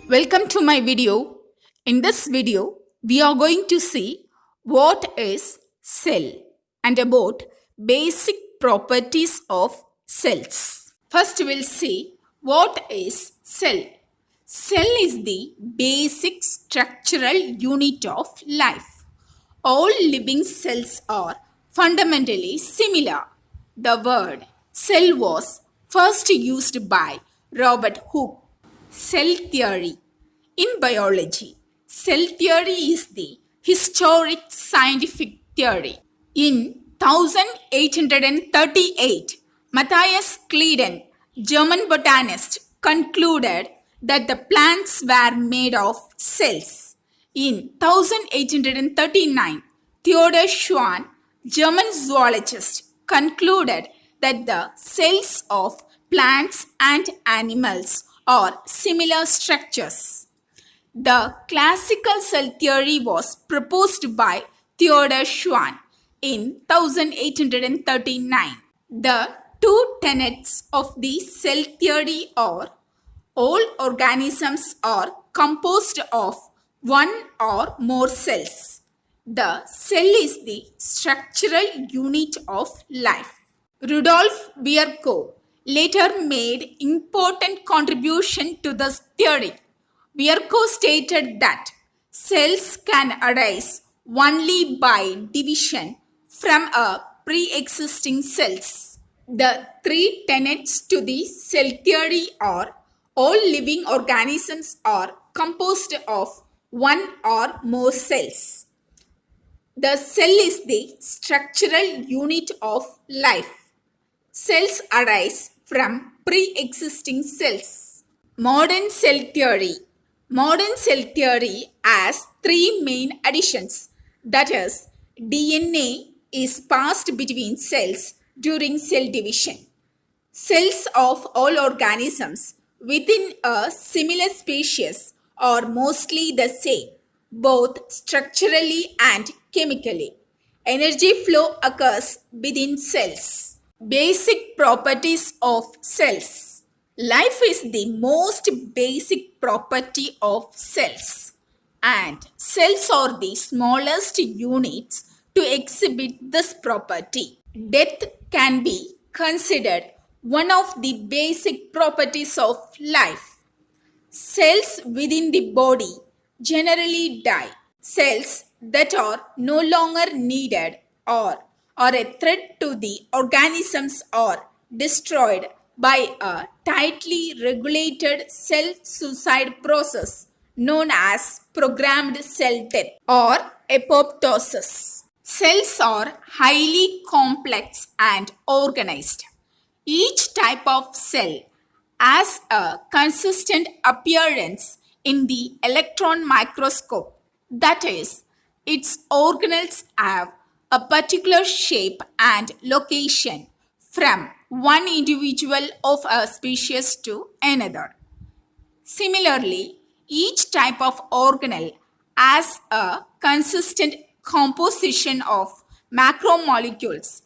Welcome to my video. In this video, we are going to see what is cell and about basic properties of cells. First, we'll see what is cell. Cell is the basic structural unit of life. All living cells are fundamentally similar. The word cell was first used by Robert Hooke. Cell theory. In biology, cell theory is the historic scientific theory. In 1838, Matthias Claden, German botanist, concluded that the plants were made of cells. In 1839, Theodor Schwann, German zoologist, concluded that the cells of plants and animals are similar structures. The classical cell theory was proposed by Theodor Schwann in 1839. The two tenets of the cell theory are all organisms are composed of one or more cells. The cell is the structural unit of life. Rudolf Virchow later made important contribution to this theory. Virchow stated that cells can arise only by division from a pre-existing cells. The three tenets to the cell theory are all living organisms are composed of one or more cells. The cell is the structural unit of life. Cells arise from pre-existing cells. Modern cell theory. Modern cell theory has three main additions. That is, DNA is passed between cells during cell division. Cells of all organisms within a similar species are mostly the same, both structurally and chemically. Energy flow occurs within cells. Basic properties of cells. Life is the most basic property of cells, and cells are the smallest units to exhibit this property. Death can be considered one of the basic properties of life. Cells within the body generally die. Cells that are no longer needed or are a threat to the organisms are destroyed by a tightly regulated cell suicide process known as programmed cell death or apoptosis. Cells are highly complex and organized. Each type of cell has a consistent appearance in the electron microscope. That is, its organelles have a particular shape and location from one individual of a species to another. Similarly, each type of organelle has a consistent composition of macromolecules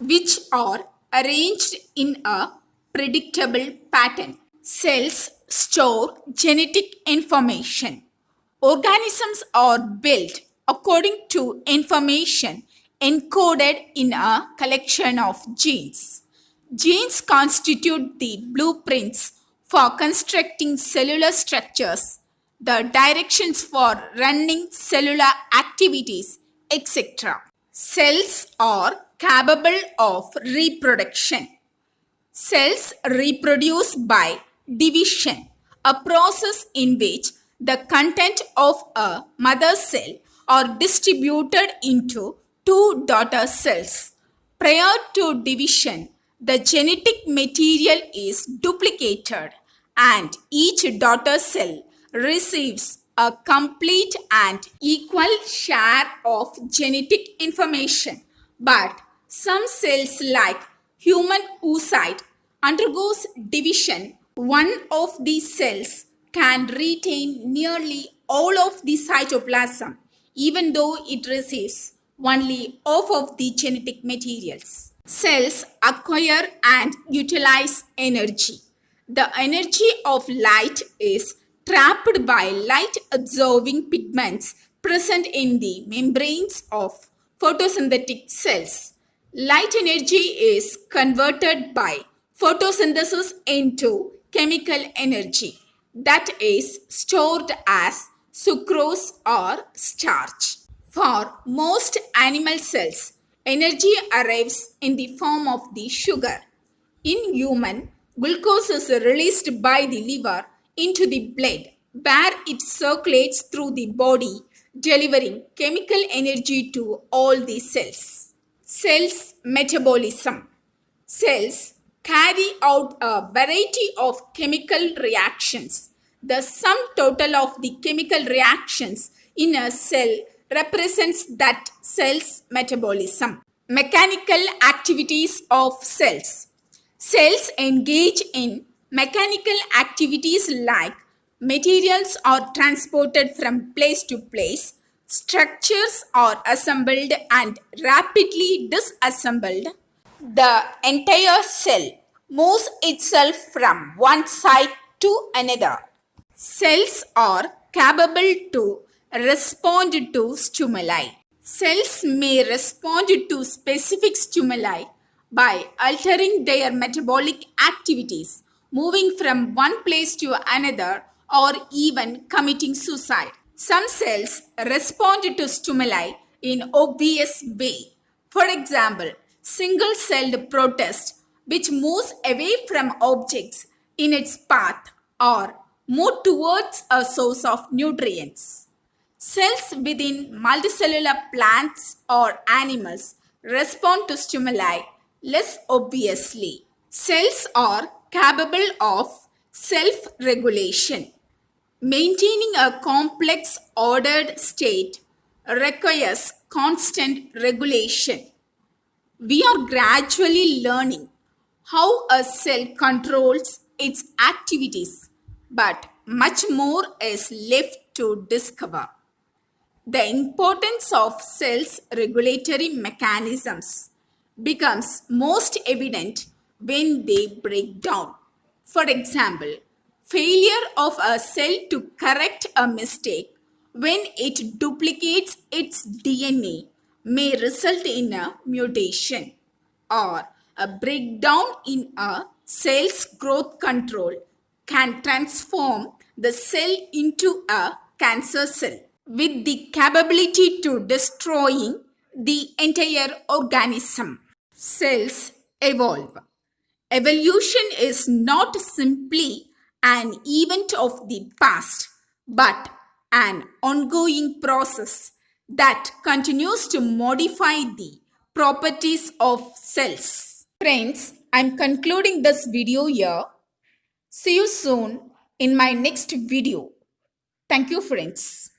which are arranged in a predictable pattern. Cells store genetic information. Organisms are built according to information encoded in a collection of genes. Genes constitute the blueprints for constructing cellular structures, the directions for running cellular activities, etc. Cells are capable of reproduction. Cells reproduce by division, a process in which the content of a mother cell are distributed into two daughter cells. Prior to division, the genetic material is duplicated and each daughter cell receives a complete and equal share of genetic information. But some cells like human oocyte undergoes division. One of these cells can retain nearly all of the cytoplasm even though it receives only half of the genetic materials. Cells acquire and utilize energy. The energy of light is trapped by light-absorbing pigments present in the membranes of photosynthetic cells. Light energy is converted by photosynthesis into chemical energy that is stored as sucrose or starch. For most animal cells, energy arrives in the form of the sugar. In human, glucose is released by the liver into the blood, where it circulates through the body, delivering chemical energy to all the cells. Cells metabolism. Cells carry out a variety of chemical reactions. The sum total of the chemical reactions in a cell represents that cell's metabolism. Mechanical activities of cells. Cells engage in mechanical activities like materials are transported from place to place, structures are assembled and rapidly disassembled. The entire cell moves itself from one side to another. Cells are capable to respond to stimuli. Cells may respond to specific stimuli by altering their metabolic activities, moving from one place to another, or even committing suicide. Some cells respond to stimuli in obvious way. For example, single-celled protist, which moves away from objects in its path or move towards a source of nutrients. Cells within multicellular plants or animals respond to stimuli less obviously. Cells are capable of self-regulation. Maintaining a complex ordered state requires constant regulation. We are gradually learning how a cell controls its activities, but much more is left to discover. The importance of cells' regulatory mechanisms becomes most evident when they break down. For example, failure of a cell to correct a mistake when it duplicates its DNA may result in a mutation, or a breakdown in a cell's growth control can transform the cell into a cancer cell with the capability to destroying the entire organism. Cells evolve. Evolution is not simply an event of the past, but an ongoing process that continues to modify the properties of cells. Friends, I'm concluding this video here. See you soon in my next video. Thank you, friends.